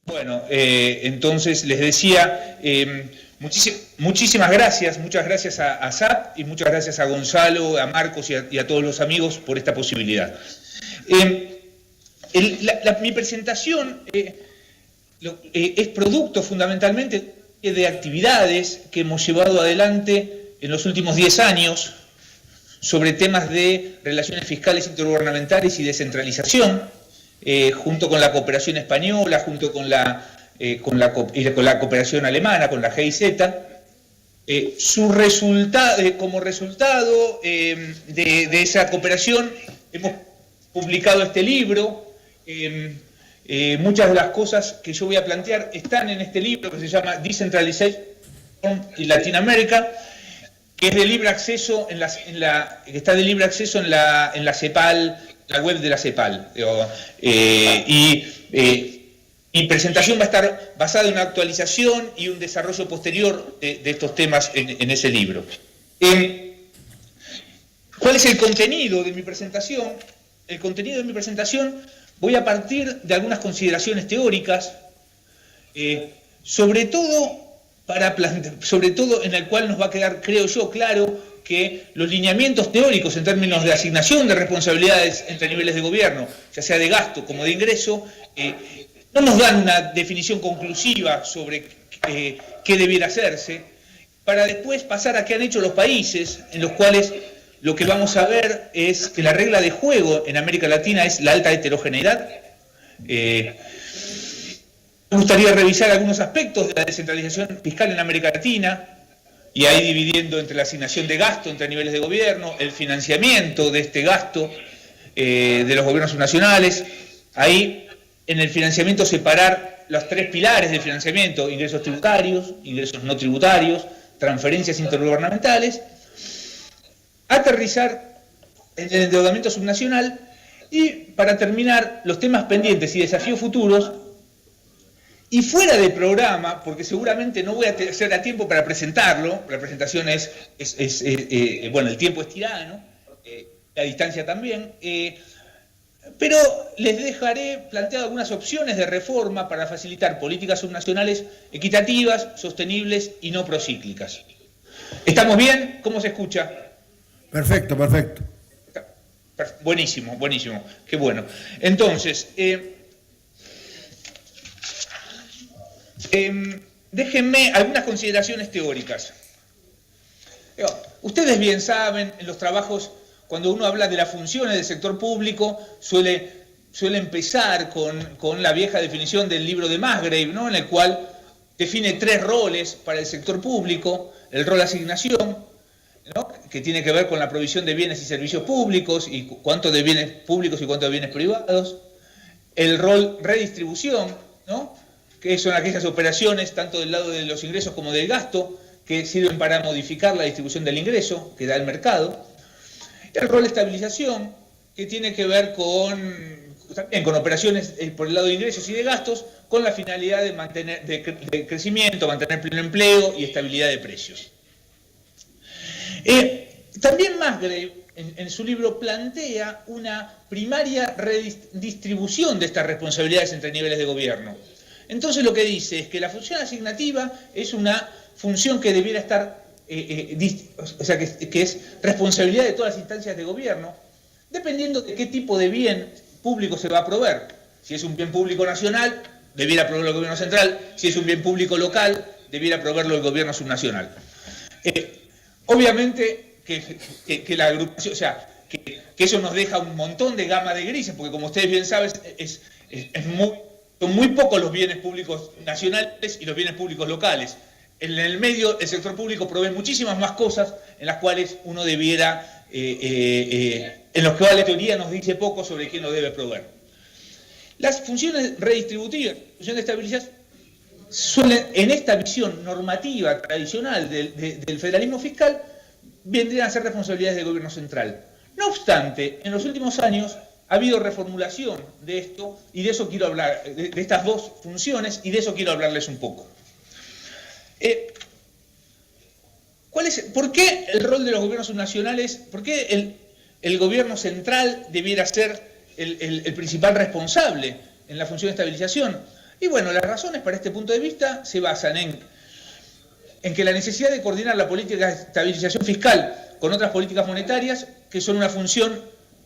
Bueno, entonces les decía, muchísimas gracias, muchas gracias a SAP y muchas gracias a Gonzalo, a Marcos y a todos los amigos por esta posibilidad. Mi presentación es producto fundamentalmente de actividades que hemos llevado adelante en los últimos 10 años sobre temas de relaciones fiscales intergubernamentales y descentralización, junto con la cooperación española, junto con la cooperación alemana, con la GIZ. Como resultado de esa cooperación hemos publicado este libro. Muchas de las cosas que yo voy a plantear están en este libro que se llama Decentralization in Latin America, que es de libre acceso que está de libre acceso en la CEPAL, la web de la CEPAL. Mi presentación va a estar basada en una actualización y un desarrollo posterior de estos temas en ese libro. ¿Cuál es el contenido de mi presentación? El contenido de mi presentación, voy a partir de algunas consideraciones teóricas, sobre todo en el cual nos va a quedar, creo yo, claro que los lineamientos teóricos en términos de asignación de responsabilidades entre niveles de gobierno, ya sea de gasto como de ingreso, no nos dan una definición conclusiva sobre qué debiera hacerse, para después pasar a qué han hecho los países en los cuales lo que vamos a ver es que la regla de juego en América Latina es la alta heterogeneidad. Me gustaría revisar algunos aspectos de la descentralización fiscal en América Latina, y ahí dividiendo entre la asignación de gasto entre niveles de gobierno, el financiamiento de este gasto de los gobiernos subnacionales. Ahí, en el financiamiento, separar los 3 pilares del financiamiento: ingresos tributarios, ingresos no tributarios, transferencias intergubernamentales. Aterrizar en el endeudamiento subnacional y, para terminar, los temas pendientes y desafíos futuros. Y fuera del programa, porque seguramente no voy a hacer a tiempo para presentarlo, la presentación bueno, el tiempo es tirano, la distancia también, pero les dejaré planteado algunas opciones de reforma para facilitar políticas subnacionales equitativas, sostenibles y no procíclicas. ¿Estamos bien? ¿Cómo se escucha? Perfecto, perfecto. Buenísimo, buenísimo, qué bueno. Entonces, déjenme algunas consideraciones teóricas. Ustedes bien saben, en los trabajos, cuando uno habla de las funciones del sector público, suele empezar con la vieja definición del libro de Musgrave, ¿no?, en el cual define 3 roles para el sector público: el rol asignación, ¿no?, que tiene que ver con la provisión de bienes y servicios públicos, y cuánto de bienes públicos y cuánto de bienes privados; el rol redistribución, ¿no?, que son aquellas operaciones, tanto del lado de los ingresos como del gasto, que sirven para modificar la distribución del ingreso que da el mercado; el rol estabilización, que tiene que ver también con operaciones por el lado de ingresos y de gastos, con la finalidad de crecimiento, mantener pleno empleo y estabilidad de precios. También Musgrave, en su libro, plantea una primaria redistribución de estas responsabilidades entre niveles de gobierno. Entonces lo que dice es que la función asignativa es una función que debiera estar, o sea, que es responsabilidad de todas las instancias de gobierno, dependiendo de qué tipo de bien público se va a proveer. Si es un bien público nacional, debiera proveerlo el gobierno central; si es un bien público local, debiera proveerlo el gobierno subnacional. Obviamente que la agrupación, o sea, que eso nos deja un montón de gama de grises, porque, como ustedes bien saben, son muy pocos los bienes públicos nacionales y los bienes públicos locales. En el medio, el sector público provee muchísimas más cosas en las cuales uno debiera, en los cuales la teoría nos dice poco sobre quién lo debe proveer. Las funciones redistributivas, funciones de estabilización, suelen, en esta visión normativa tradicional del federalismo fiscal, vendrían a ser responsabilidades del gobierno central. No obstante, en los últimos años ha habido reformulación de esto, y de eso quiero hablar, de estas 2 funciones, y de eso quiero hablarles un poco. ¿Por qué el rol de los gobiernos subnacionales, por qué el gobierno central debiera ser el principal responsable en la función de estabilización? Y bueno, las razones para este punto de vista se basan en que la necesidad de coordinar la política de estabilización fiscal con otras políticas monetarias, que son una función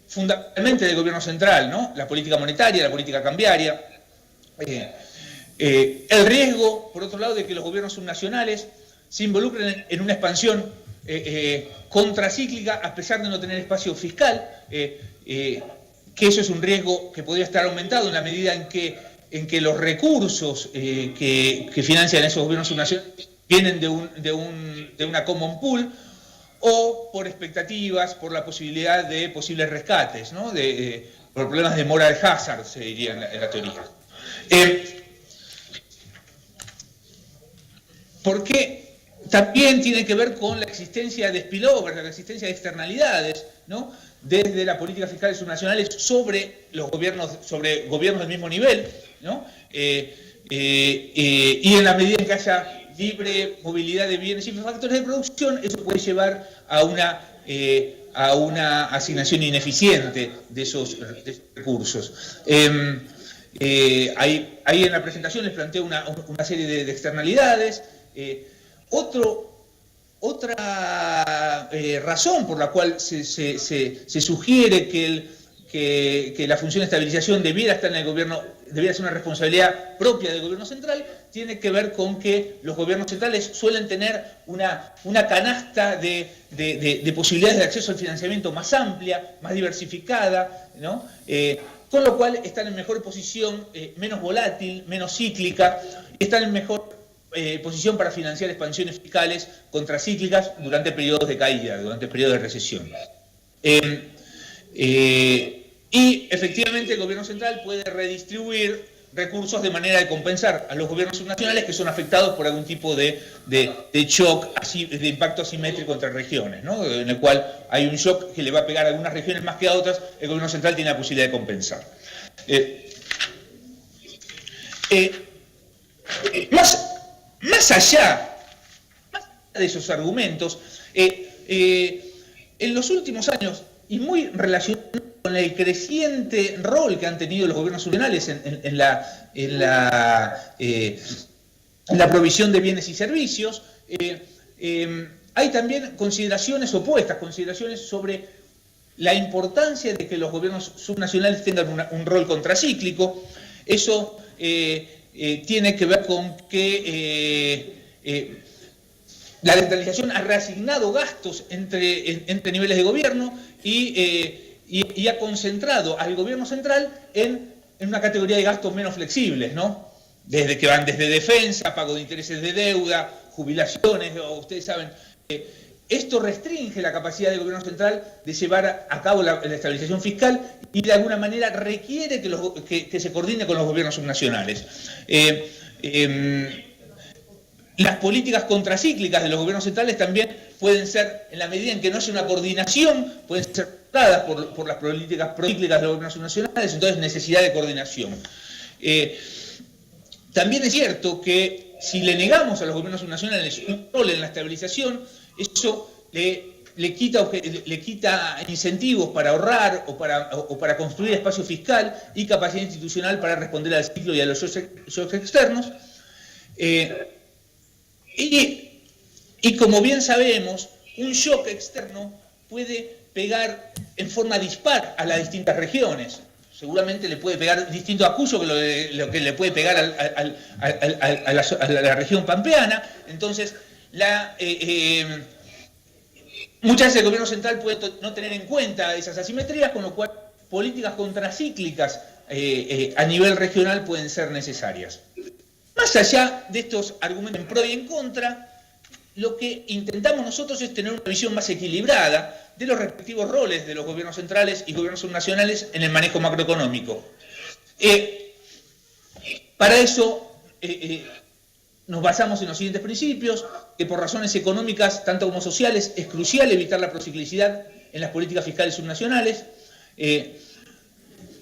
fundamentalmente del gobierno central, ¿no? La política monetaria, la política cambiaria. El riesgo, por otro lado, de que los gobiernos subnacionales se involucren en una expansión contracíclica a pesar de no tener espacio fiscal, que eso es un riesgo que podría estar aumentado en la medida en que los recursos que financian esos gobiernos subnacionales vienen de una common pool, o por expectativas, por la posibilidad de posibles rescates, ¿no? Por problemas de moral hazard, se diría en la teoría. Porque también tiene que ver con la existencia de spillovers, la existencia de externalidades, ¿no? Desde las políticas fiscales subnacionales sobre gobiernos del mismo nivel, ¿no? Y en la medida en que haya libre movilidad de bienes y factores de producción, eso puede llevar a una asignación ineficiente de esos recursos. Ahí en la presentación les planteo una serie de externalidades. Otra razón por la cual se sugiere que la función de estabilización debiera estar en el gobierno, debiera ser una responsabilidad propia del gobierno central, tiene que ver con que los gobiernos centrales suelen tener una canasta de posibilidades de acceso al financiamiento más amplia, más diversificada, ¿no? Con lo cual están en mejor posición, menos volátil, menos cíclica, y están en mejor posición para financiar expansiones fiscales contracíclicas durante periodos de caída, durante periodos de recesión. Y efectivamente el gobierno central puede redistribuir recursos de manera de compensar a los gobiernos subnacionales que son afectados por algún tipo de shock, de impacto asimétrico entre regiones, ¿no? En el cual hay un shock que le va a pegar a algunas regiones más que a otras, el gobierno central tiene la posibilidad de compensar. Más allá de esos argumentos, en los últimos años, y muy relacionado con el creciente rol que han tenido los gobiernos subnacionales en la provisión de bienes y servicios, hay también consideraciones opuestas, consideraciones sobre la importancia de que los gobiernos subnacionales tengan un rol contracíclico. Eso tiene que ver con que la descentralización ha reasignado gastos entre niveles de gobierno y ha concentrado al gobierno central en una categoría de gastos menos flexibles, ¿no? Que van desde defensa, pago de intereses de deuda, jubilaciones, ustedes saben. Esto restringe la capacidad del gobierno central de llevar a cabo la estabilización fiscal y de alguna manera requiere que se coordine con los gobiernos subnacionales. Las políticas contracíclicas de los gobiernos centrales también pueden ser, en la medida en que no haya una coordinación, pueden ser dadas por las políticas procíclicas de los gobiernos subnacionales, entonces necesidad de coordinación. También es cierto que si le negamos a los gobiernos subnacionales un rol en la estabilización, eso le quita incentivos para ahorrar o para construir espacio fiscal y capacidad institucional para responder al ciclo y a los shocks externos. Y como bien sabemos, un shock externo puede pegar en forma dispar a las distintas regiones. Seguramente le puede pegar distinto a Cuyo que lo que le puede pegar a la región pampeana. Entonces, muchas veces el gobierno central puede no tener en cuenta esas asimetrías, con lo cual políticas contracíclicas a nivel regional pueden ser necesarias. Más allá de estos argumentos en pro y en contra, lo que intentamos nosotros es tener una visión más equilibrada de los respectivos roles de los gobiernos centrales y gobiernos subnacionales en el manejo macroeconómico. Para eso nos basamos en los siguientes principios, que por razones económicas, tanto como sociales, es crucial evitar la prociclicidad en las políticas fiscales subnacionales,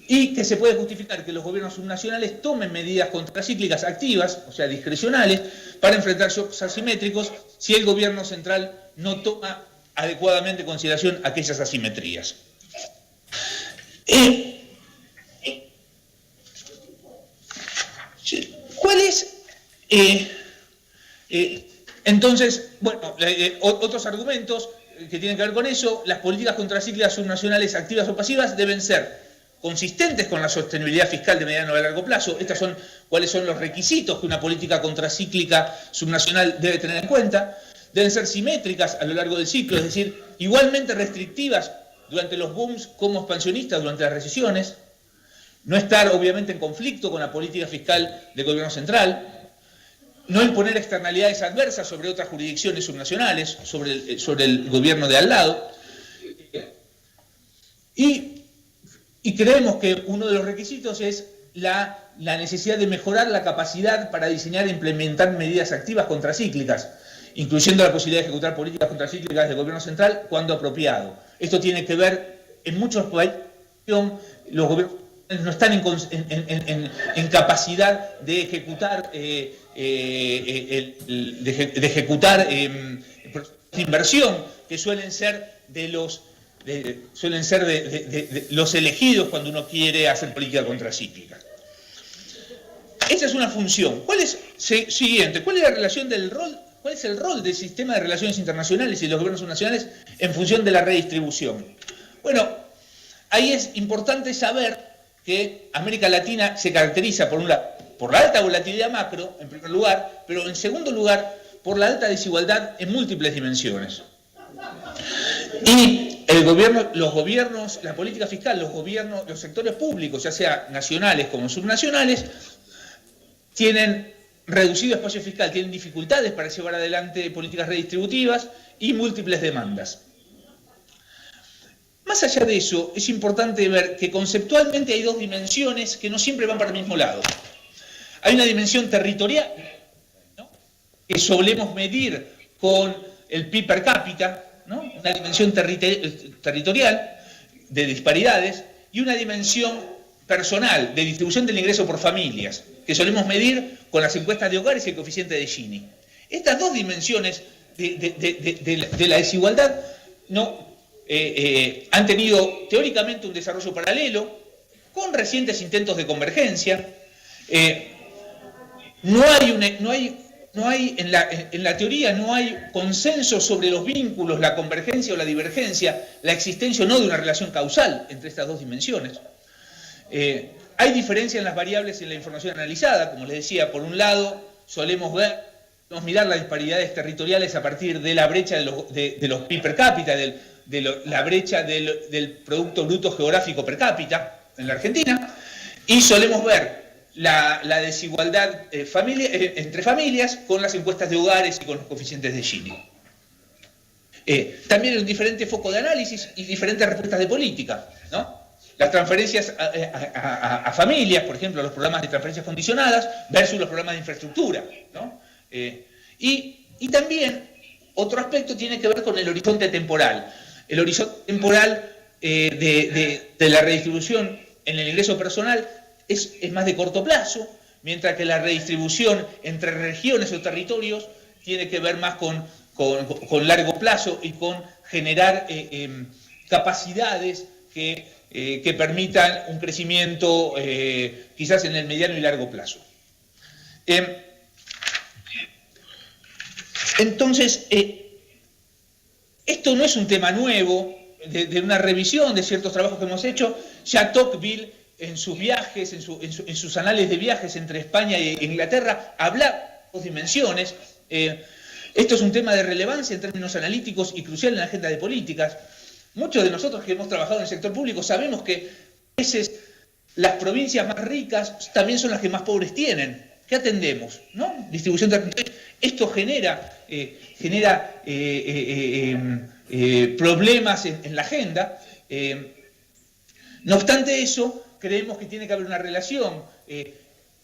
y que se puede justificar que los gobiernos subnacionales tomen medidas contracíclicas activas, o sea, discrecionales, para enfrentar shocks asimétricos si el gobierno central no toma adecuadamente en consideración aquellas asimetrías. ¿Cuál es? Entonces, bueno, otros argumentos que tienen que ver con eso: las políticas contracíclicas subnacionales activas o pasivas deben ser consistentes con la sostenibilidad fiscal de mediano a largo plazo. ¿Cuáles son los requisitos que una política contracíclica subnacional debe tener en cuenta? Deben ser simétricas a lo largo del ciclo, es decir, igualmente restrictivas durante los booms como expansionistas durante las recesiones. No estar, obviamente, en conflicto con la política fiscal del gobierno central. No imponer externalidades adversas sobre otras jurisdicciones subnacionales, sobre el gobierno de al lado. Y creemos que uno de los requisitos es la necesidad de mejorar la capacidad para diseñar e implementar medidas activas contracíclicas, incluyendo la posibilidad de ejecutar políticas contracíclicas del gobierno central cuando apropiado. Esto tiene que ver, en muchos países, los gobiernos no están en capacidad de ejecutar de inversión que suelen ser de los elegidos cuando uno quiere hacer política contracíclica. Esa es una función. ¿Cuál es la relación del rol? ¿Cuál es el rol del sistema de relaciones internacionales y los gobiernos subnacionales en función de la redistribución? Bueno, ahí es importante saber que América Latina se caracteriza por la alta volatilidad macro, en primer lugar, pero en segundo lugar, por la alta desigualdad en múltiples dimensiones. Y los gobiernos, la política fiscal, los sectores públicos, ya sea nacionales como subnacionales, tienen reducido espacio fiscal, tienen dificultades para llevar adelante políticas redistributivas y múltiples demandas. Más allá de eso, es importante ver que conceptualmente hay dos dimensiones que no siempre van para el mismo lado. Hay una dimensión territorial, ¿no?, que solemos medir con el PIB per cápita, ¿no?, una dimensión territorial de disparidades, y una dimensión personal, de distribución del ingreso por familias, que solemos medir con las encuestas de hogares y el coeficiente de Gini. Estas dos dimensiones de la desigualdad han tenido teóricamente un desarrollo paralelo, con recientes intentos de convergencia. En la teoría no hay consenso sobre los vínculos, la convergencia o la divergencia, la existencia o no de una relación causal entre estas dos dimensiones. Hay diferencia en las variables en la información analizada. Como les decía, por un lado solemos mirar las disparidades territoriales a partir de la brecha de los PIB per cápita, la brecha del Producto Bruto Geográfico per cápita en la Argentina, y solemos ver la desigualdad entre familias con las encuestas de hogares y con los coeficientes de Gini. También hay un diferente foco de análisis y diferentes respuestas de política, ¿no? Las transferencias a familias, por ejemplo, los programas de transferencias condicionadas versus los programas de infraestructura, ¿no? Y también otro aspecto tiene que ver con el horizonte temporal. El horizonte temporal de la redistribución en el ingreso personal es más de corto plazo, mientras que la redistribución entre regiones o territorios tiene que ver más con largo plazo y con generar capacidades que permitan un crecimiento quizás en el mediano y largo plazo. Entonces, esto no es un tema nuevo, de una revisión de ciertos trabajos que hemos hecho. Ya Tocqueville, en sus viajes, en sus anales de viajes entre España e Inglaterra, habla de dos dimensiones. Esto es un tema de relevancia en términos analíticos y crucial en la agenda de políticas. Muchos de nosotros que hemos trabajado en el sector público sabemos que a veces las provincias más ricas también son las que más pobres tienen. ¿Qué atendemos? ¿No? Distribución territorial. Esto genera problemas en la agenda. No obstante eso, creemos que tiene que haber una relación.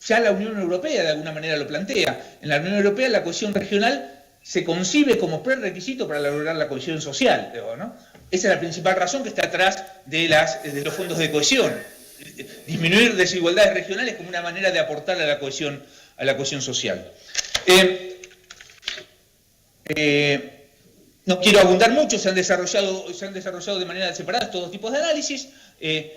Ya la Unión Europea de alguna manera lo plantea. En la Unión Europea la cohesión regional se concibe como prerequisito para lograr la cohesión social, ¿no? Esa es la principal razón que está atrás de los fondos de cohesión. Disminuir desigualdades regionales como una manera de aportar a la cohesión social. No quiero abundar mucho, se han desarrollado de manera separada estos dos tipos de análisis. Y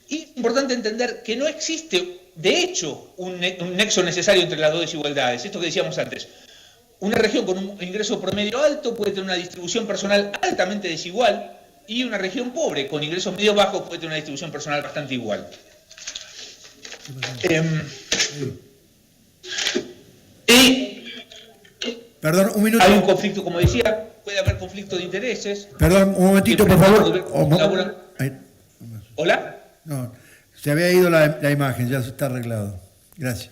es importante entender que no existe de hecho, un nexo necesario entre las dos desigualdades. Esto que decíamos antes. Una región con un ingreso promedio alto puede tener una distribución personal altamente desigual y una región pobre con ingresos medio bajos puede tener una distribución personal bastante igual. Perdón, un minuto. Hay un conflicto, como decía, puede haber conflicto de intereses. Perdón, un momentito, por favor. ¿Hola? No, se había ido la imagen, ya está arreglado. Gracias.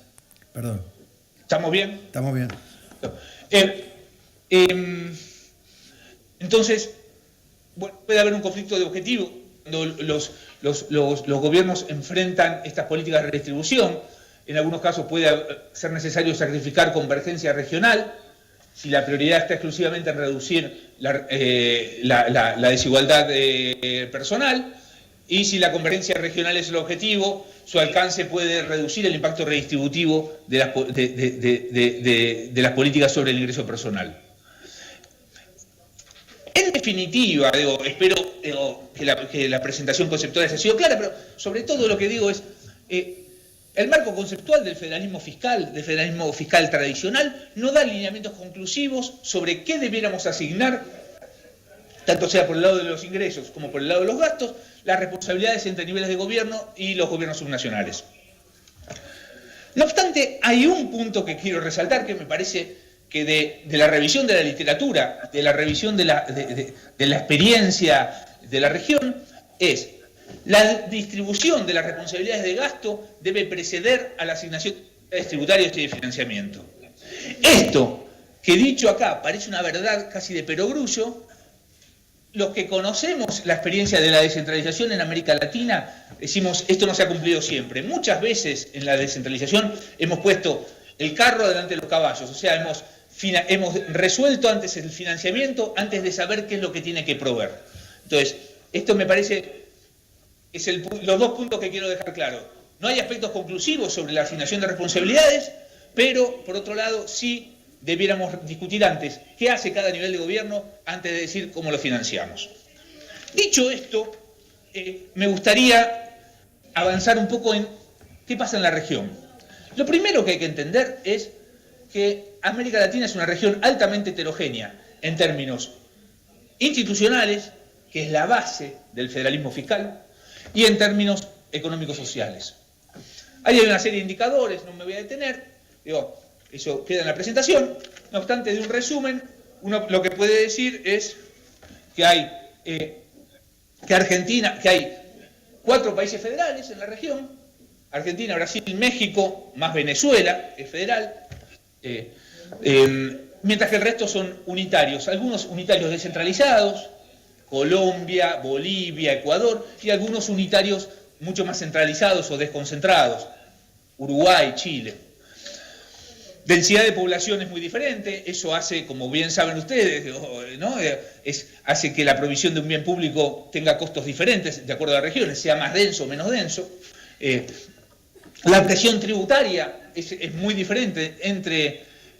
Perdón. ¿Estamos bien? Estamos bien. Entonces, bueno, puede haber un conflicto de objetivo cuando los gobiernos enfrentan estas políticas de redistribución. En algunos casos puede ser necesario sacrificar convergencia regional si la prioridad está exclusivamente en reducir la desigualdad personal, y si la convergencia regional es el objetivo, su alcance puede reducir el impacto redistributivo de las políticas sobre el ingreso personal. En definitiva, espero que la presentación conceptual haya sido clara, pero sobre todo lo que digo es, el marco conceptual del federalismo fiscal tradicional, no da lineamientos conclusivos sobre qué debiéramos asignar, tanto sea por el lado de los ingresos como por el lado de los gastos, las responsabilidades entre niveles de gobierno y los gobiernos subnacionales. No obstante, hay un punto que quiero resaltar que me parece que de la revisión de la literatura, de la revisión de la experiencia de la región, es la distribución de las responsabilidades de gasto debe preceder a la asignación de tributarios y de financiamiento. Esto, que dicho acá parece una verdad casi de perogrullo, los que conocemos la experiencia de la descentralización en América Latina, decimos, esto no se ha cumplido siempre. Muchas veces en la descentralización hemos puesto el carro delante de los caballos, o sea, hemos resuelto antes el financiamiento antes de saber qué es lo que tiene que proveer. Entonces, esto me parece, es los dos puntos que quiero dejar claro. No hay aspectos conclusivos sobre la asignación de responsabilidades, pero, por otro lado, sí debiéramos discutir antes qué hace cada nivel de gobierno antes de decir cómo lo financiamos. Dicho esto, me gustaría avanzar un poco en qué pasa en la región. Lo primero que hay que entender es que América Latina es una región altamente heterogénea en términos institucionales, que es la base del federalismo fiscal, y en términos económicos sociales. Ahí hay una serie de indicadores, no me voy a detener, eso queda en la presentación. No obstante, de un resumen, uno lo que puede decir es que hay que hay 4 países federales en la región: Argentina, Brasil, México, más Venezuela, es federal, mientras que el resto son unitarios, algunos unitarios descentralizados, Colombia, Bolivia, Ecuador, y algunos unitarios mucho más centralizados o desconcentrados, Uruguay, Chile. Densidad de población es muy diferente, eso hace, como bien saben ustedes, ¿no? Hace que la provisión de un bien público tenga costos diferentes de acuerdo a las regiones, sea más denso o menos denso. La presión tributaria es muy diferente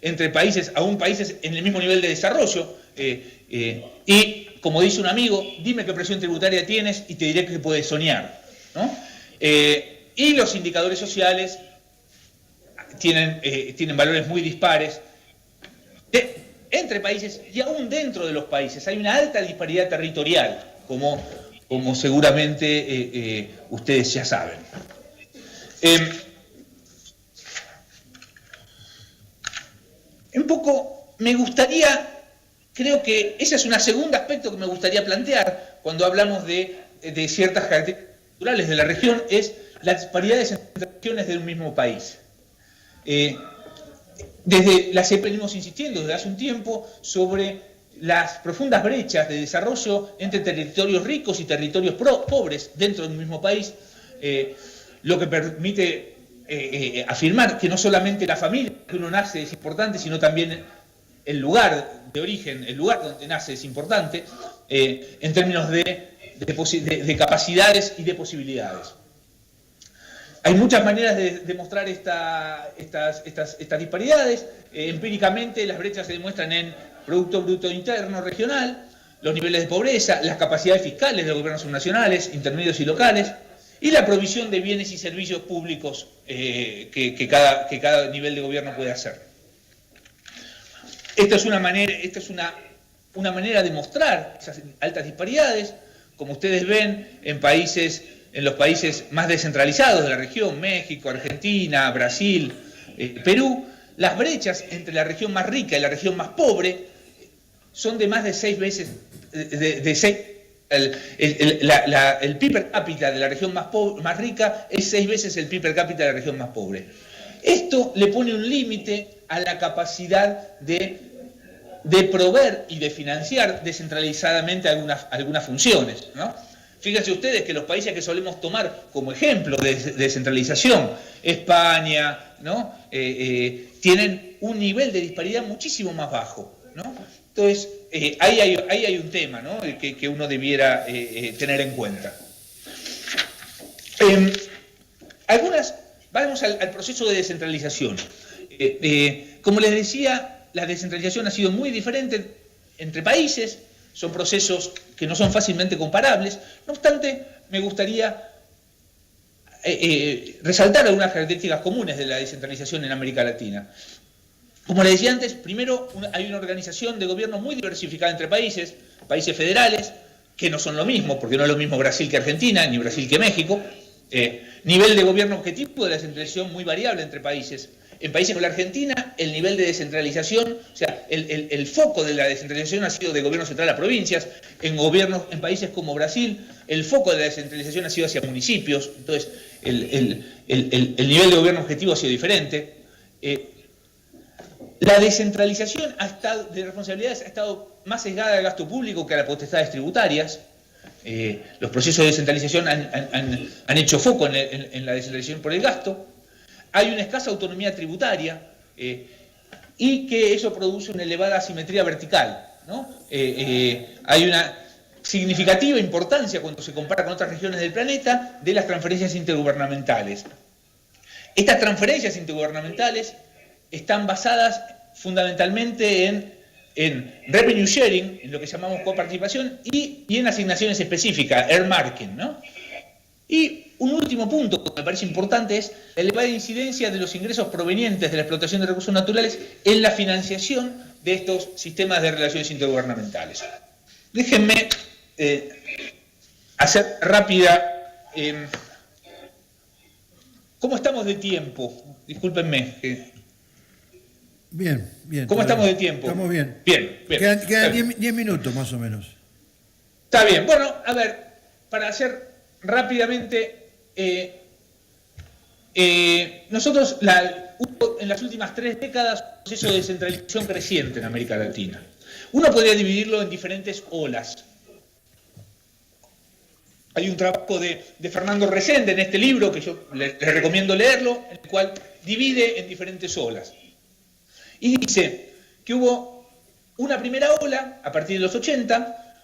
entre países, aún países en el mismo nivel de desarrollo, y como dice un amigo, dime qué presión tributaria tienes y te diré que puedes soñar, ¿no? Y los indicadores sociales tienen valores muy dispares entre países y aún dentro de los países. Hay una alta disparidad territorial, como seguramente ustedes ya saben. Un poco me gustaría, creo que ese es un segundo aspecto que me gustaría plantear cuando hablamos de ciertas características culturales de la región, es las disparidades entre regiones de un mismo país. Siempre venimos insistiendo desde hace un tiempo sobre las profundas brechas de desarrollo entre territorios ricos y territorios pobres dentro de un mismo país, lo que permite afirmar que no solamente la familia que uno nace es importante, sino también el lugar de origen, el lugar donde nace es importante, en términos de capacidades y de posibilidades. Hay muchas maneras de demostrar estas disparidades. Empíricamente, las brechas se demuestran en Producto Bruto Interno Regional, los niveles de pobreza, las capacidades fiscales de los gobiernos subnacionales, intermedios y locales, y la provisión de bienes y servicios públicos que cada nivel de gobierno puede hacer. Esta es una manera de mostrar esas altas disparidades, como ustedes ven en los países más descentralizados de la región, México, Argentina, Brasil, Perú. Las brechas entre la región más rica y la región más pobre son de más de 6 veces, el PIB per cápita de la región más rica es 6 veces el PIB per cápita de la región más pobre. Esto le pone un límite a la capacidad de proveer y de financiar descentralizadamente algunas funciones, ¿no? Fíjense ustedes que los países que solemos tomar como ejemplo de descentralización, España, ¿no? Tienen un nivel de disparidad muchísimo más bajo, ¿no? Entonces, ahí hay un tema, ¿no? que uno debiera tener en cuenta. Vamos al proceso de descentralización. Como les decía, la descentralización ha sido muy diferente entre países, son procesos que no son fácilmente comparables. No obstante, me gustaría resaltar algunas características comunes de la descentralización en América Latina. Como les decía antes, primero hay una organización de gobierno muy diversificada entre países federales, que no son lo mismo, porque no es lo mismo Brasil que Argentina, ni Brasil que México. Nivel de gobierno objetivo de la descentralización muy variable entre países. En países como la Argentina, el nivel de descentralización, o sea, el foco de la descentralización ha sido de gobierno central a provincias. En países como Brasil, el foco de la descentralización ha sido hacia municipios. Entonces, el nivel de gobierno objetivo ha sido diferente. La descentralización de responsabilidades ha estado más sesgada al gasto público que a las potestades tributarias. Los procesos de descentralización han hecho foco en la descentralización por el gasto. Hay una escasa autonomía tributaria y que eso produce una elevada asimetría vertical, ¿no? Hay una significativa importancia cuando se compara con otras regiones del planeta de las transferencias intergubernamentales. Estas transferencias intergubernamentales están basadas fundamentalmente en revenue sharing, en lo que llamamos coparticipación, y en asignaciones específicas, earmarking, ¿no? Y un último punto que me parece importante es la elevada incidencia de los ingresos provenientes de la explotación de recursos naturales en la financiación de estos sistemas de relaciones intergubernamentales. Déjenme hacer rápida... ¿Cómo estamos de tiempo? Discúlpenme. Bien. ¿Cómo estamos de tiempo? Estamos bien. Bien. Quedan 10 minutos más o menos. Está bien. Bueno, a ver, para hacer rápidamente, nosotros en las últimas 3 décadas un proceso de descentralización creciente en América Latina. Uno podría dividirlo en diferentes olas. Hay un trabajo de Fernando Resende en este libro, que yo les recomiendo leerlo, en el cual divide en diferentes olas. Y dice que hubo una primera ola, a partir de los 80,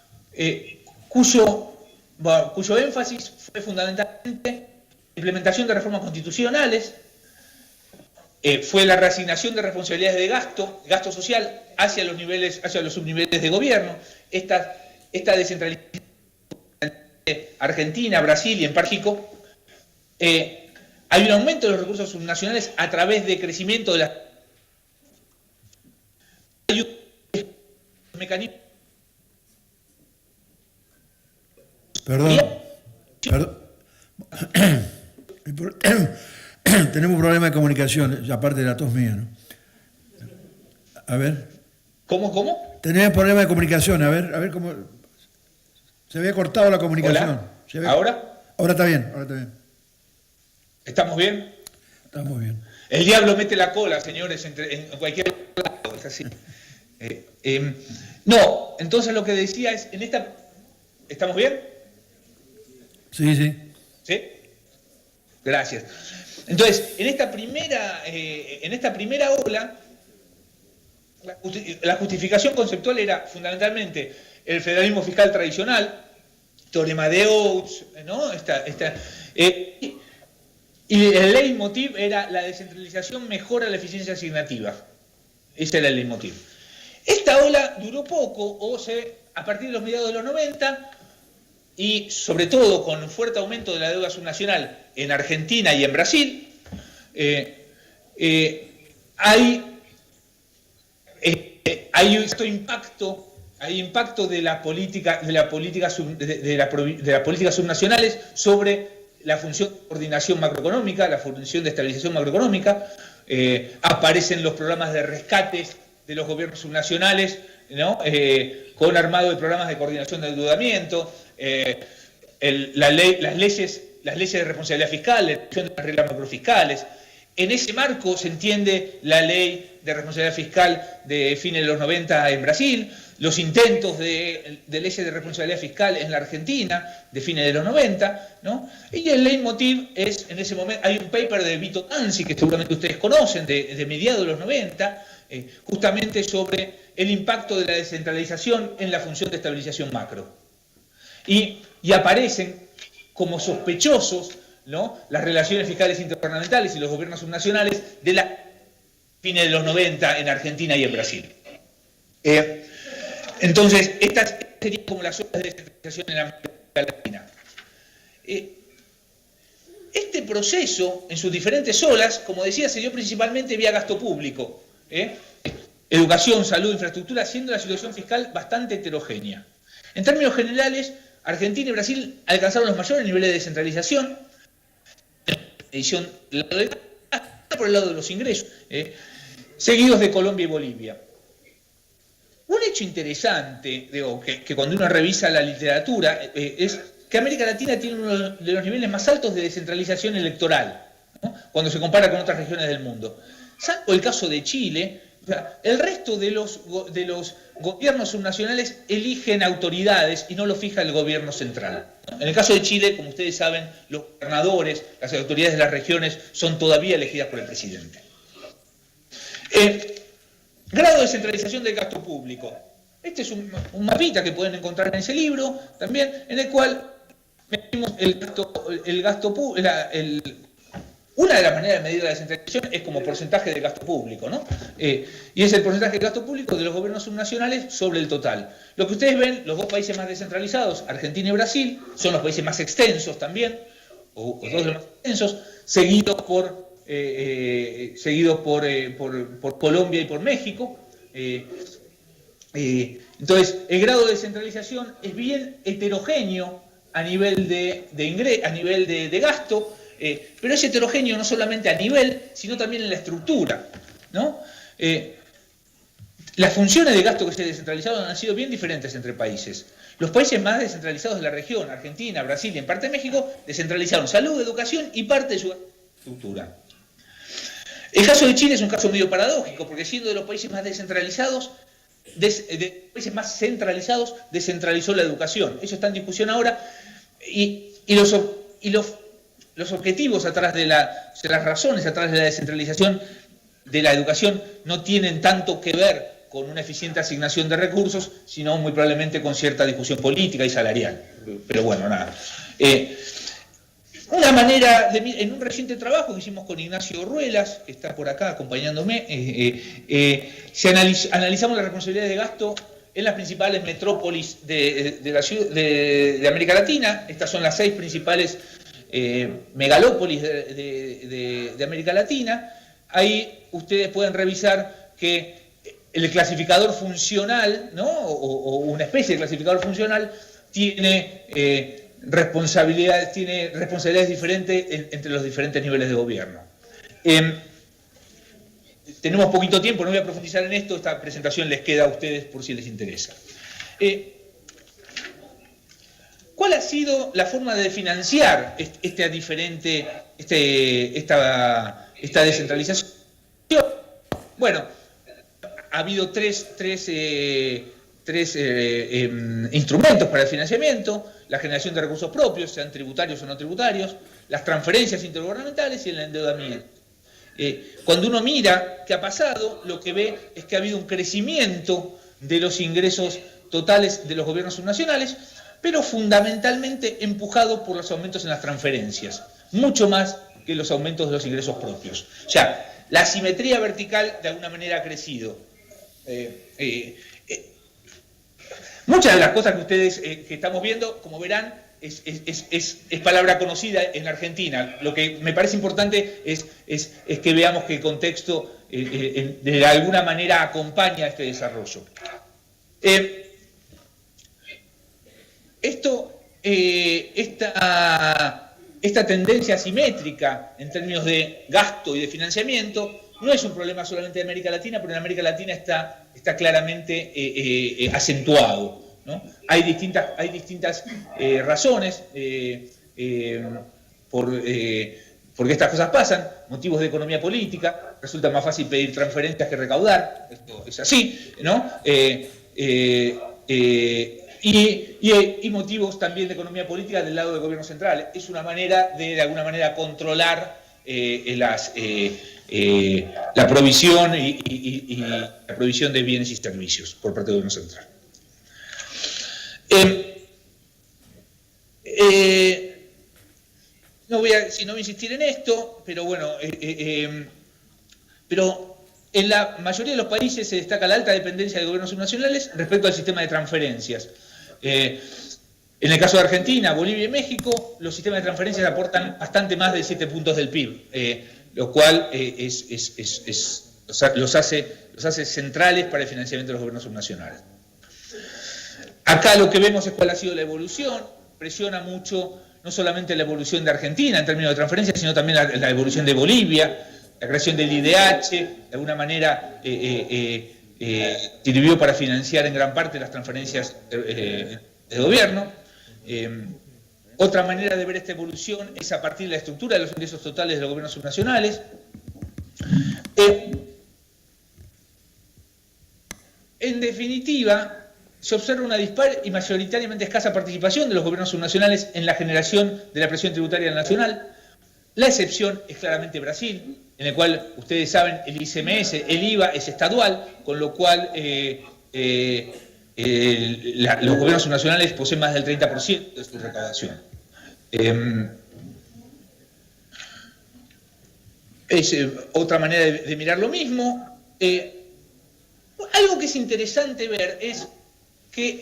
cuyo énfasis fue fundamentalmente la implementación de reformas constitucionales, fue la reasignación de responsabilidades de gasto social hacia los subniveles de gobierno. Esta descentralización de Argentina, Brasil y en México, hay un aumento de los recursos subnacionales a través de crecimiento de las mecanismos. Perdón. Tenemos un problema de comunicación, aparte de la tos mía, ¿no? A ver. ¿Cómo? Tenemos problema de comunicación, a ver cómo... Se había cortado la comunicación. Hola. ¿Ahora? Ahora está bien. ¿Estamos bien? Estamos bien. El diablo mete la cola, señores, en cualquier lado, es así. No, entonces lo que decía es, ¿estamos bien? Sí. ¿Sí? Gracias. Entonces, en esta primera ola, la justificación conceptual era fundamentalmente el federalismo fiscal tradicional, teorema de Oates, ¿no? Y el leitmotiv era la descentralización mejora la eficiencia asignativa. Ese era el leitmotiv. Esta ola duró poco, a partir de los mediados de los 90, y sobre todo con un fuerte aumento de la deuda subnacional en Argentina y en Brasil, hay impacto de las políticas subnacionales sobre la función de coordinación macroeconómica, la función de estabilización macroeconómica. Aparecen los programas de rescates de los gobiernos subnacionales, ¿no? Con armado de programas de coordinación de endeudamiento, las leyes de responsabilidad fiscal, la elección de las reglas macrofiscales. En ese marco se entiende la ley de responsabilidad fiscal de fines de los 90 en Brasil, los intentos de leyes de responsabilidad fiscal en la Argentina de fines de los 90, ¿no? Y el leitmotiv es, en ese momento, hay un paper de Vito Tanzi, que seguramente ustedes conocen, de mediados de los 90, justamente sobre el impacto de la descentralización en la función de estabilización macro. Y aparecen como sospechosos, ¿no?, las relaciones fiscales intergubernamentales y los gobiernos subnacionales de la fines de los 90 en Argentina y en Brasil. Entonces, estas serían como las olas de descentralización en América Latina. Este proceso, en sus diferentes olas, como decía, se dio principalmente vía gasto público. Educación, salud, infraestructura, siendo la situación fiscal bastante heterogénea. En términos generales, Argentina y Brasil alcanzaron los mayores niveles de descentralización, por el lado de los ingresos, seguidos de Colombia y Bolivia. Un hecho interesante, digo, que cuando uno revisa la literatura, es que América Latina tiene uno de los niveles más altos de descentralización electoral, ¿no?, cuando se compara con otras regiones del mundo. Salvo el caso de Chile, el resto de los gobiernos subnacionales eligen autoridades y no lo fija el gobierno central. En el caso de Chile, como ustedes saben, los gobernadores, las autoridades de las regiones son todavía elegidas por el presidente. Grado de descentralización del gasto público. Este es un mapita que pueden encontrar en ese libro también, en el cual medimos el gasto público. Una de las maneras de medir la descentralización es como porcentaje de gasto público, ¿no? Y es el porcentaje de gasto público de los gobiernos subnacionales sobre el total. Lo que ustedes ven, los dos países más descentralizados, Argentina y Brasil, son los países más extensos también, o dos de los más extensos, seguidos por Colombia y por México. Entonces, el grado de descentralización es bien heterogéneo a nivel de gasto, pero es heterogéneo no solamente a nivel, sino también en la estructura, ¿no? Las funciones de gasto que se descentralizaron han sido bien diferentes entre países. Los países más descentralizados de la región, Argentina, Brasil y en parte México, descentralizaron salud, educación y parte de su estructura. El caso de Chile es un caso medio paradójico, porque siendo de los países más descentralizados, descentralizó la educación. Eso está en discusión ahora, y los objetivos atrás de las razones atrás de la descentralización de la educación no tienen tanto que ver con una eficiente asignación de recursos, sino muy probablemente con cierta discusión política y salarial. Pero bueno, nada. Una manera, en un reciente trabajo que hicimos con Ignacio Ruelas, que está por acá acompañándome, analizamos la responsabilidad de gasto en las principales metrópolis de América Latina. Estas son las 6 principales megalópolis de América Latina. Ahí ustedes pueden revisar que el clasificador funcional, ¿no?, o una especie de clasificador funcional, tiene responsabilidades diferentes entre los diferentes niveles de gobierno. Tenemos poquito tiempo, no voy a profundizar en esto, esta presentación les queda a ustedes por si les interesa. ¿Cuál ha sido la forma de financiar esta descentralización? Bueno, ha habido tres instrumentos para el financiamiento: la generación de recursos propios, sean tributarios o no tributarios, las transferencias intergubernamentales y el endeudamiento. Cuando uno mira qué ha pasado, lo que ve es que ha habido un crecimiento de los ingresos totales de los gobiernos subnacionales, pero fundamentalmente empujado por los aumentos en las transferencias, mucho más que los aumentos de los ingresos propios. O sea, la asimetría vertical de alguna manera ha crecido. Muchas de las cosas que ustedes que estamos viendo, como verán, es palabra conocida en Argentina. Lo que me parece importante es que veamos que el contexto de alguna manera acompaña este desarrollo. Esta tendencia asimétrica en términos de gasto y de financiamiento no es un problema solamente de América Latina, pero en América Latina está claramente acentuado, ¿no? Hay distintas razones porque estas cosas pasan, motivos de economía política, resulta más fácil pedir transferencias que recaudar, esto es así, ¿no? Y motivos también de economía política del lado del gobierno central. Es una manera de alguna manera, controlar la provisión y la provisión de bienes y servicios por parte del gobierno central. No voy a insistir en esto, pero bueno, pero en la mayoría de los países se destaca la alta dependencia de gobiernos subnacionales respecto al sistema de transferencias. En el caso de Argentina, Bolivia y México, los sistemas de transferencias aportan bastante más de 7 puntos del PIB, lo cual los hace centrales para el financiamiento de los gobiernos subnacionales. Acá lo que vemos es cuál ha sido la evolución, presiona mucho no solamente la evolución de Argentina en términos de transferencias, sino también la evolución de Bolivia, la creación del IDH, de alguna manera sirvió para financiar en gran parte las transferencias del gobierno. Otra manera de ver esta evolución es a partir de la estructura de los ingresos totales de los gobiernos subnacionales. En definitiva, se observa una dispar y mayoritariamente escasa participación de los gobiernos subnacionales en la generación de la presión tributaria nacional. La excepción es claramente Brasil, en el cual, ustedes saben, el ICMS, el IVA es estadual, con lo cual los gobiernos subnacionales poseen más del 30% de su recaudación. Es otra manera de mirar lo mismo. Algo que es interesante ver es que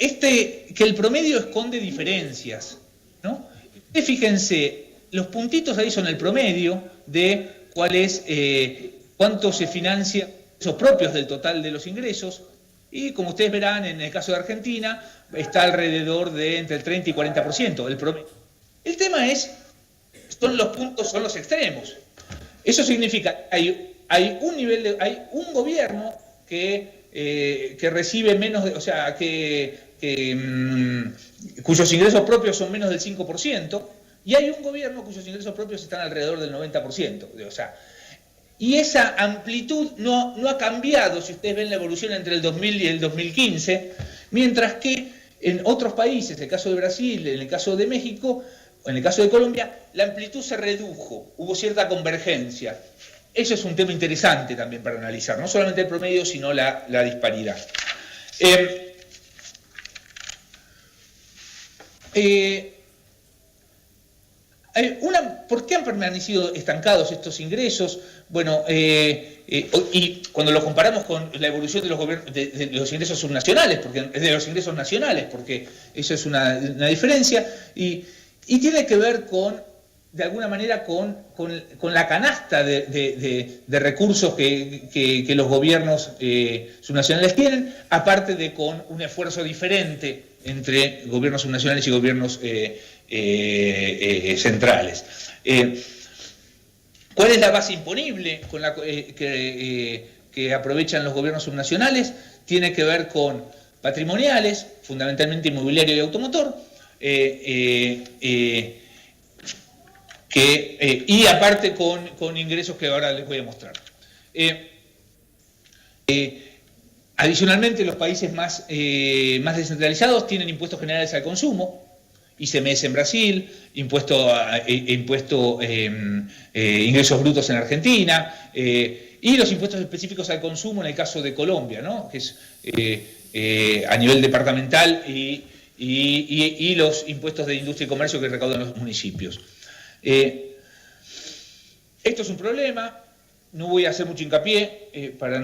el promedio esconde diferencias, ¿no? Ustedes fíjense, los puntitos ahí son el promedio de cuánto se financia esos propios del total de los ingresos, y como ustedes verán, en el caso de Argentina, está alrededor de entre el 30 y 40%, el promedio. El tema son los puntos, son los extremos. Eso significa que hay un gobierno que recibe menos, cuyos ingresos propios son menos del 5%, y hay un gobierno cuyos ingresos propios están alrededor del 90%. Y esa amplitud no ha cambiado, si ustedes ven la evolución entre el 2000 y el 2015, mientras que en otros países, en el caso de Brasil, en el caso de México, o en el caso de Colombia, la amplitud se redujo, hubo cierta convergencia. Eso es un tema interesante también para analizar, no solamente el promedio, sino la disparidad. ¿Por qué han permanecido estancados estos ingresos? Bueno, y cuando lo comparamos con la evolución de los ingresos subnacionales, de los ingresos nacionales, porque eso es una diferencia, y tiene que ver de alguna manera con la canasta de recursos que los gobiernos subnacionales tienen, aparte de con un esfuerzo diferente entre gobiernos subnacionales y gobiernos centrales. ¿Cuál es la base imponible que aprovechan los gobiernos subnacionales? Tiene que ver con patrimoniales, fundamentalmente inmobiliario y automotor, y aparte con ingresos que ahora les voy a mostrar. Adicionalmente, los países más descentralizados tienen impuestos generales al consumo, ICMS en Brasil, ingresos brutos en Argentina, y los impuestos específicos al consumo en el caso de Colombia, ¿no? Que es a nivel departamental, y los impuestos de industria y comercio que recaudan los municipios. Esto es un problema, no voy a hacer mucho hincapié, pero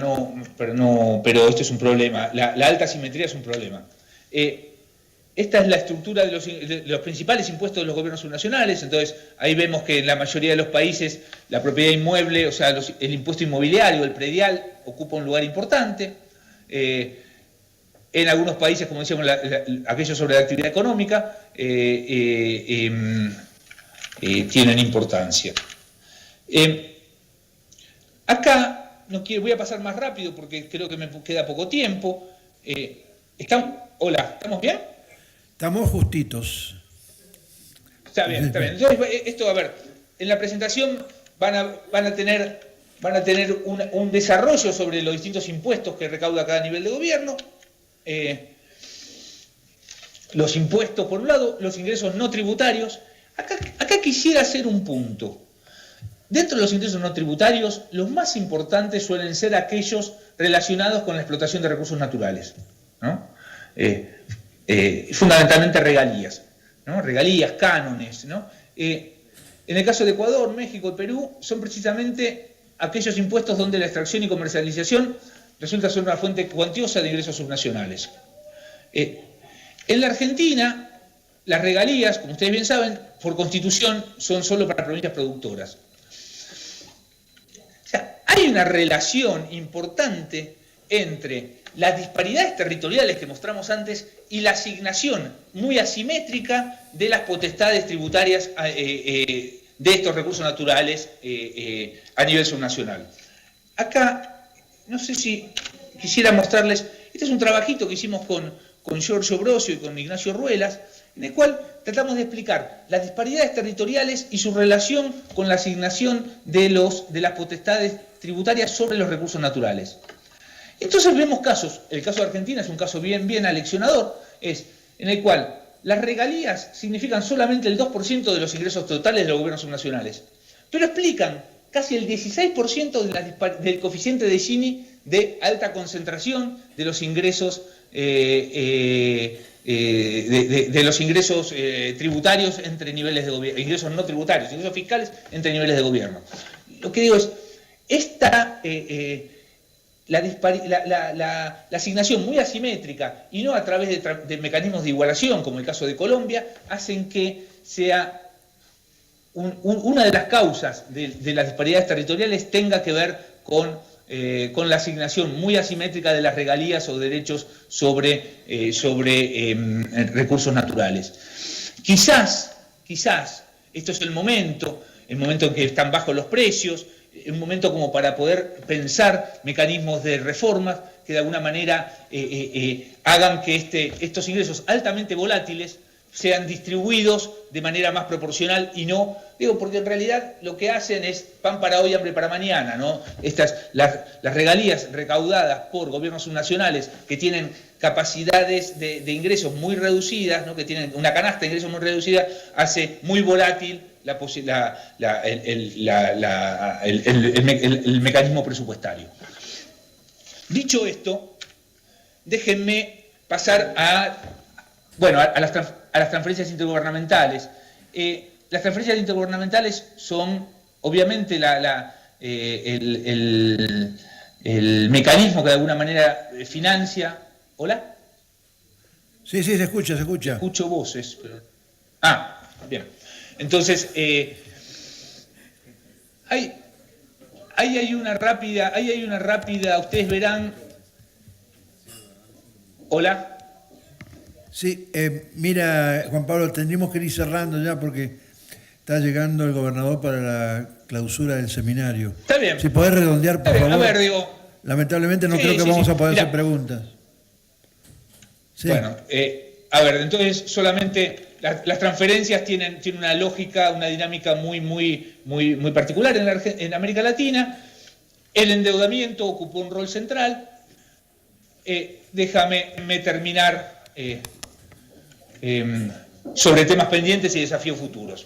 esto es un problema. La alta asimetría es un problema. Esta es la estructura de los principales impuestos de los gobiernos subnacionales. Entonces, ahí vemos que en la mayoría de los países la propiedad inmueble, o sea, el impuesto inmobiliario, el predial, ocupa un lugar importante. En algunos países, como decíamos, aquellos sobre la actividad económica, tienen importancia. Acá, voy a pasar más rápido porque creo que me queda poco tiempo. Hola, ¿estamos bien? Estamos justitos. Está bien, está bien. Entonces, esto, a ver, en la presentación van a tener un desarrollo sobre los distintos impuestos que recauda cada nivel de gobierno. Los impuestos, por un lado, los ingresos no tributarios. Acá quisiera hacer un punto. Dentro de los ingresos no tributarios, los más importantes suelen ser aquellos relacionados con la explotación de recursos naturales, ¿no? Fundamentalmente regalías, ¿no? Regalías, cánones, ¿no? En el caso de Ecuador, México y Perú, son precisamente aquellos impuestos donde la extracción y comercialización resulta ser una fuente cuantiosa de ingresos subnacionales. En la Argentina, las regalías, como ustedes bien saben, por constitución son solo para provincias productoras. O sea, hay una relación importante entre las disparidades territoriales que mostramos antes y la asignación muy asimétrica de las potestades tributarias de estos recursos naturales a nivel subnacional. Acá, no sé si quisiera mostrarles, este es un trabajito que hicimos con Giorgio Brosio y con Ignacio Ruelas, en el cual tratamos de explicar las disparidades territoriales y su relación con la asignación de las potestades tributarias sobre los recursos naturales. Entonces vemos casos, el caso de Argentina es un caso bien aleccionador, en el cual las regalías significan solamente el 2% de los ingresos totales de los gobiernos subnacionales, pero explican casi el 16% del coeficiente de Gini de alta concentración de los ingresos tributarios entre niveles de gobierno, ingresos no tributarios, ingresos fiscales entre niveles de gobierno. Lo que digo es, la asignación muy asimétrica y no a través de mecanismos de igualación, como el caso de Colombia, hacen que sea una de las causas de las disparidades territoriales tenga que ver con la asignación muy asimétrica de las regalías o derechos sobre recursos naturales. Quizás, esto es el momento en que están bajos los precios, un momento como para poder pensar mecanismos de reformas que de alguna manera hagan que estos ingresos altamente volátiles sean distribuidos de manera más proporcional y no, porque en realidad lo que hacen es pan para hoy, hambre para mañana, ¿no? Las regalías recaudadas por gobiernos subnacionales que tienen capacidades de ingresos muy reducidas, ¿no? Que tienen una canasta de ingresos muy reducida, hace muy volátil el mecanismo presupuestario. Dicho esto, déjenme pasar a las transferencias intergubernamentales. Las transferencias intergubernamentales son, obviamente, el mecanismo que de alguna manera financia. ¿Hola? Sí, se escucha. Escucho voces. Pero... bien. Entonces, ahí hay una rápida, ustedes verán. ¿Hola? Sí, mira, Juan Pablo, tendríamos que ir cerrando ya porque está llegando el gobernador para la clausura del seminario. Está bien. Si podés redondear, por favor. A ver, digo... Lamentablemente no creo que vamos a poder hacer preguntas. Sí. Bueno, a ver, entonces solamente las transferencias tienen una lógica, una dinámica muy particular en América Latina. El endeudamiento ocupó un rol central. Déjame terminar sobre temas pendientes y desafíos futuros.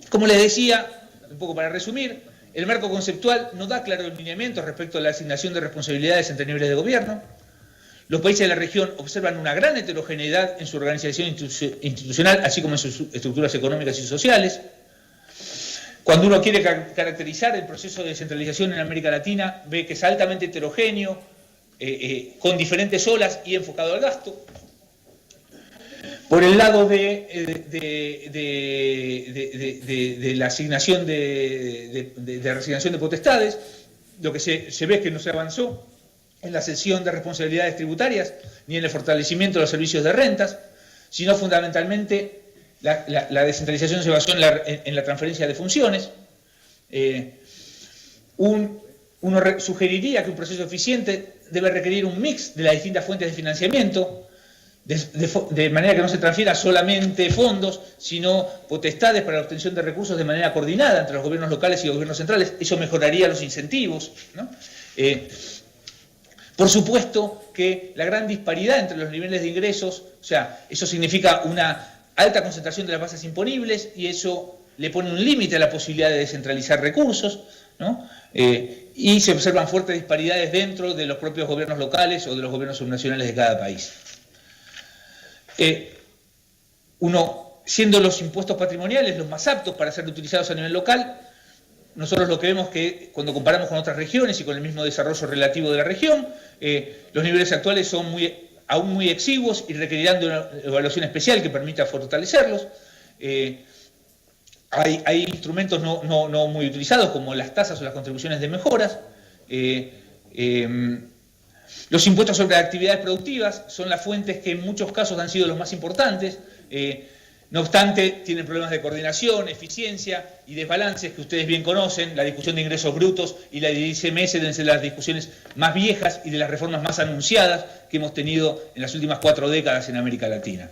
Como les decía, un poco para resumir, el marco conceptual no da claros lineamientos respecto a la asignación de responsabilidades entre niveles de gobierno. Los países de la región observan una gran heterogeneidad en su organización institucional, así como en sus estructuras económicas y sociales. Cuando uno quiere caracterizar el proceso de descentralización en América Latina, ve que es altamente heterogéneo, con diferentes olas y enfocado al gasto. Por el lado de la asignación de reasignación de potestades, lo que se ve es que no se avanzó en la cesión de responsabilidades tributarias ni en el fortalecimiento de los servicios de rentas, sino fundamentalmente la descentralización se basó en la transferencia de funciones. Uno sugeriría que un proceso eficiente debe requerir un mix de las distintas fuentes de financiamiento, de manera que no se transfiera solamente fondos, sino potestades para la obtención de recursos de manera coordinada entre los gobiernos locales y los gobiernos centrales. Eso mejoraría los incentivos, ¿no? Por supuesto que la gran disparidad entre los niveles de ingresos, o sea, eso significa una alta concentración de las bases imponibles y eso le pone un límite a la posibilidad de descentralizar recursos, ¿no? Y se observan fuertes disparidades dentro de los propios gobiernos locales o de los gobiernos subnacionales de cada país. Siendo los impuestos patrimoniales los más aptos para ser utilizados a nivel local, nosotros lo que vemos que cuando comparamos con otras regiones y con el mismo desarrollo relativo de la región, los niveles actuales son aún muy exiguos y requerirán de una evaluación especial que permita fortalecerlos. Hay instrumentos no muy utilizados como las tasas o las contribuciones de mejoras. Los impuestos sobre actividades productivas son las fuentes que en muchos casos han sido los más importantes. No obstante, tienen problemas de coordinación, eficiencia y desbalances que ustedes bien conocen. La discusión de ingresos brutos y la de ICMS deben ser las discusiones más viejas y de las reformas más anunciadas que hemos tenido en las últimas 4 décadas en América Latina.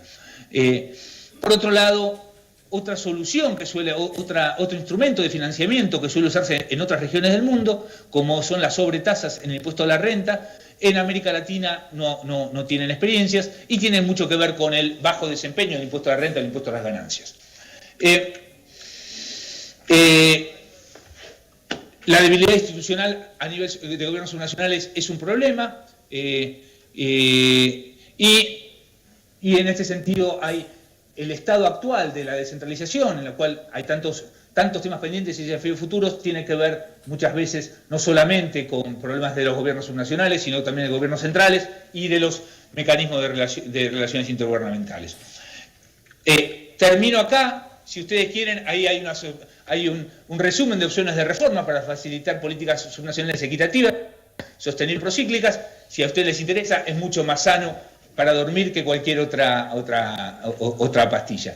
Por otro lado, otra solución que otro instrumento de financiamiento que suele usarse en otras regiones del mundo, como son las sobretasas en el impuesto a la renta, en América Latina no tienen experiencias y tienen mucho que ver con el bajo desempeño del impuesto a la renta y el impuesto a las ganancias. La debilidad institucional a nivel de gobiernos subnacionales es un problema y en este sentido hay el estado actual de la descentralización, en la cual hay tantos temas pendientes y desafíos futuros, tiene que ver muchas veces no solamente con problemas de los gobiernos subnacionales, sino también de gobiernos centrales y de los mecanismos de relaciones intergubernamentales. Termino acá. Si ustedes quieren, ahí hay un resumen de opciones de reforma para facilitar políticas subnacionales equitativas, sostenibles procíclicas. Si a ustedes les interesa, es mucho más sano para dormir que cualquier otra pastilla.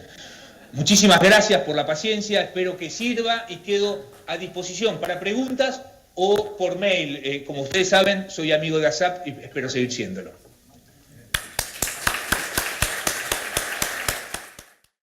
Muchísimas gracias por la paciencia, espero que sirva y quedo a disposición para preguntas o por mail. Como ustedes saben, soy amigo de ASAP y espero seguir siéndolo.